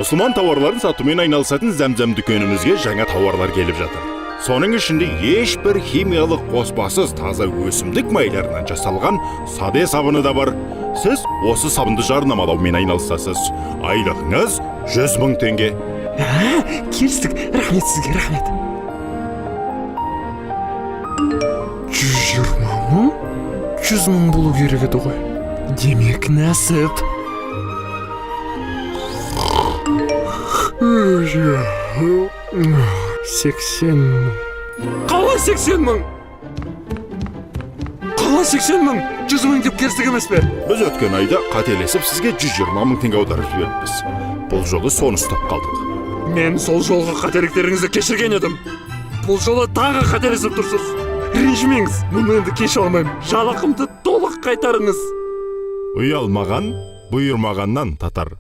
Мұсылман тауарларын сатумен айналысатын Зәмзәм дүкенімізге жаңа тауарлар келіп жатыр. Соның ішінде ешбір химиялық қоспасыз таза өсімдік майларынан жасалған саде сабыны да бар. Сіз осы сабынды жарнамалаумен айналысасыз. Айлығыңыз 100 000 теңге. Келістік, рахмет сізге, рахмет. 120 мың? 100 мың болу керек еді ғой. Демек нәсіп. 80 мың. Қалай 80 мың? Қалай 80 мың? 100 мың деп керістік емес пе? Біз өткен айда қателесіп сізге 120 000 теңге аударып жіберіппіз. Бұл жолы соны ұстап қалдық. Мен сол жолғы қателіктеріңізді кешірген едім. Бұл жолы тағы қателесіп тұрсыз. Ренжімеңіз, мұны енді кеше алмаймын. Жалақымды толық қайтарыңыз. Ұялмаған, бұйырмағаннан татар.